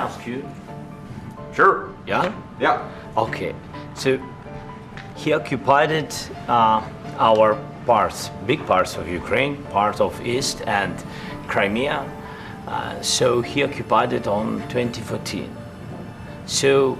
ask you? Sure. Yeah? Yeah. Okay. So he occupied our parts, big parts of Ukraine, part of East and Crimea. So he occupied it on 2014. So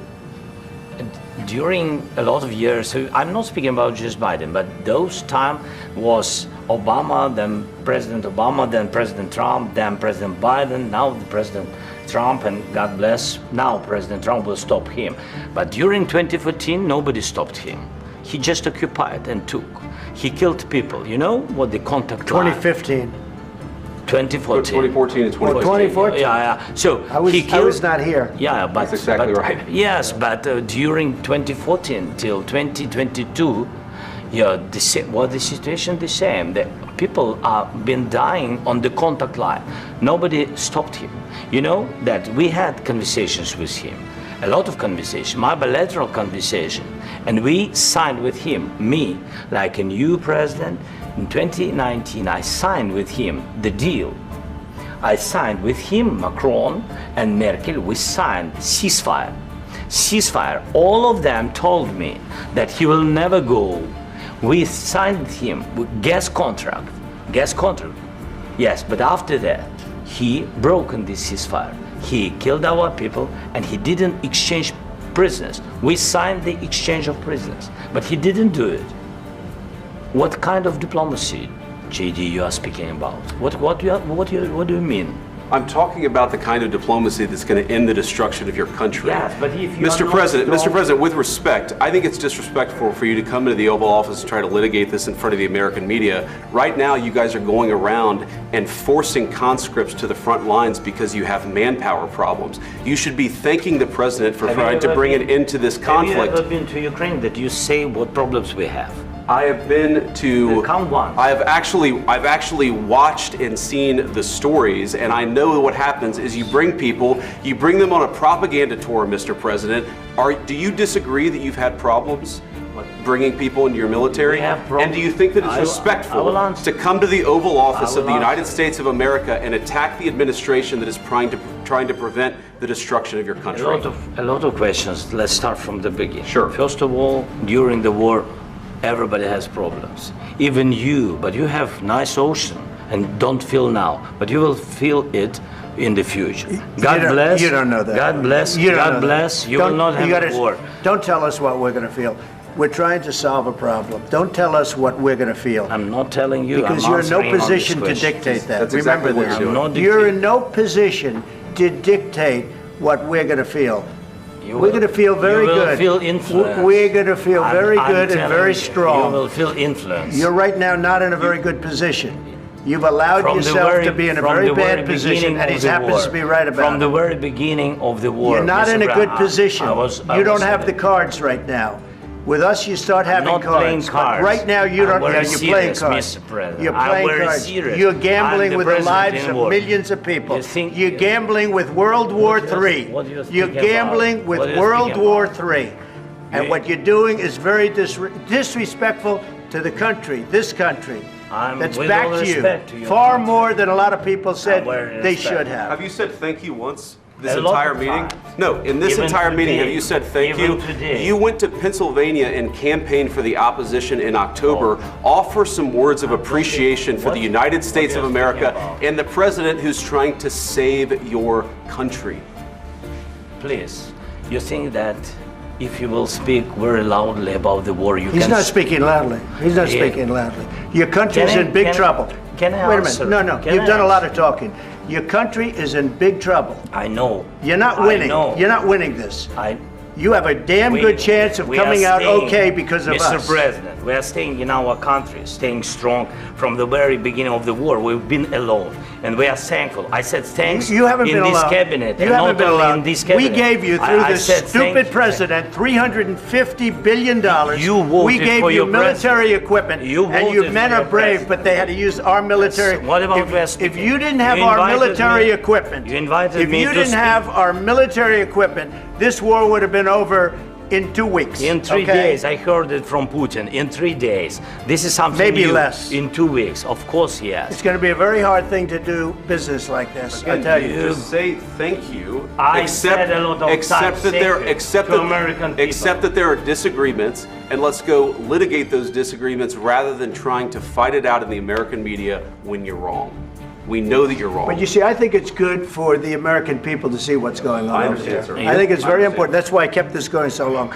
during a lot of years, so I'm not speaking about just Biden, but those time was Obama, then President Obama, then President Trump, then President Biden, now the President Trump, and God bless, now President Trump will stop him. But during 2014, nobody stopped him. He just occupied and took. He killed people. You know what the contact 2015. 2014. 2014 and 2014. 2014. Yeah. So I was not here. Yeah, but that's exactly right. Yes, but during 2014 till 2022, the situation the same. The people are been dying on the contact line. Nobody stopped him. You know that we had conversations with him, a lot of conversation, my bilateral conversation, and we signed with him, me, like a new president. In 2019, I signed with him the deal. I signed with him, Macron and Merkel, we signed ceasefire. Ceasefire, all of them told me that he will never go. We signed with him with gas contract. Yes, but after that, he broken this ceasefire. He killed our people and he didn't exchange prisoners. We signed the exchange of prisoners, but he didn't do it. What kind of diplomacy, JD, you are speaking about? What do you mean? I'm talking about the kind of diplomacy that's going to end the destruction of your country. Yes, but if you Mr. President, with respect, I think it's disrespectful for you to come into the Oval Office and try to litigate this in front of the American media. Right now, you guys are going around and forcing conscripts to the front lines because you have manpower problems. You should be thanking the President for trying to bring an end to this conflict. Have you ever been to Ukraine that you say what problems we have? I have been to. Count one. I've actually watched and seen the stories, and I know what happens is you bring them on a propaganda tour, Mr. President. Do you disagree that you've had problems bringing people into your military? And do you think that it's respectful to come to the Oval Office of the United States of America and attack the administration that is trying to prevent the destruction of your country? A lot of questions. Let's start from the beginning. Sure. First of all, during the war, everybody has problems, even you, but you have nice ocean and don't feel now, but you will feel it in the future. God bless. You don't know that. God bless. God bless. You will not have a war. Don't tell us what we're going to feel. We're trying to solve a problem. Don't tell us what we're going to feel. I'm not telling you. Because you're in no position to dictate that. That's exactly Remember what this. you're doing. You're in no position to dictate what we're going to feel. We're going to feel very good. You will feel influence. We're going to feel very good and very strong. You will feel influence. You're right now not in a very good position. You've allowed yourself to be in a very bad position, and he happens to be right about it. From the very beginning of the war. You're not in a good position. You don't have the cards right now. With us, you start having cards. But right now, you don't. You're playing cards. You're playing cards. You're gambling with the lives of millions of people. You're gambling with World War III. You're gambling with World War III. And what you're doing is very disrespectful to the country, this country. That's back to you. Far more than a lot of people said they should have. Have you said thank you once? This entire meeting? No, in this entire meeting, have you said thank you? You went to Pennsylvania and campaigned for the opposition in October. Offer some words of appreciation for the United States of America and the president who's trying to save your country. Please, you think that if you will speak very loudly about the war, you can... He's not speaking loudly. He's not speaking loudly. Your country is in big trouble. Can I Wait a minute. No. You've done a lot of talking. Your country is in big trouble. I know. You're not winning. You're not winning this. You have a damn good chance of coming out okay because of us. Mr. President, we are staying in our country, staying strong from the very beginning of the war. We've been alone, and we are thankful. I said thanks you haven't been in this alone. cabinet. You haven't been alone. In this cabinet. We gave you, through this stupid president, $350 billion. We gave you military equipment, and your men are brave, but they had to use our military. What about if you didn't have our military equipment, if you didn't have our military equipment, this war would have been over in 2 weeks. In 3 days, I heard it from Putin. In 3 days, this is something maybe new. Less. In 2 weeks, of course, yes. It's going to be a very hard thing to do business like this. I tell you. Just say thank you. I said a lot of accept times, accept that there are disagreements, and let's go litigate those disagreements rather than trying to fight it out in the American media when you're wrong. We know that you're wrong. But you see, I think it's good for the American people to see what's going on. I understand, sir. I think it's very important. That's why I kept this going so long.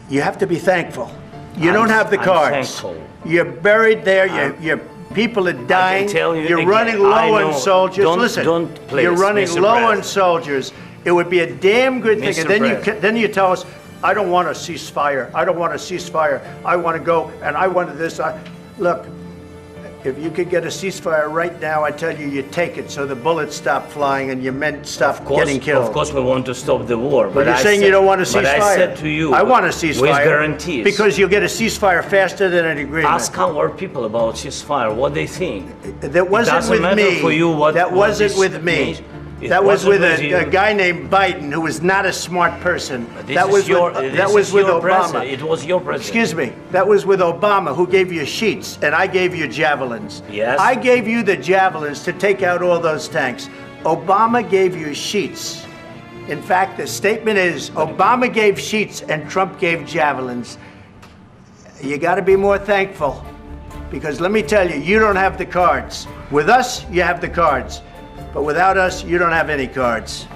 You have to be thankful. You don't have the cards. You're buried there. Your people are dying. You're running low on soldiers. Listen, you're running low on soldiers. It would be a damn good thing. And then you tell us, I don't want a ceasefire. I don't want a ceasefire. I want to go and I want this. Look. If you could get a ceasefire right now, I tell you, you take it so the bullets stop flying and your men stop getting killed. Of course, we want to stop the war. But you're saying you don't want a ceasefire. But I said to you, I want a ceasefire. With guarantees. Because you'll get a ceasefire faster than an agreement. Ask our people about ceasefire, what they think. That wasn't with me. That wasn't with me. That was with a guy named Biden, who was not a smart person. That was with Obama. It was your president. Excuse me. That was with Obama, who gave you sheets, and I gave you javelins. Yes. I gave you the javelins to take out all those tanks. Obama gave you sheets. In fact, the statement is Obama gave sheets and Trump gave javelins. You got to be more thankful, because let me tell you, you don't have the cards. With us, you have the cards. But without us, you don't have any cards.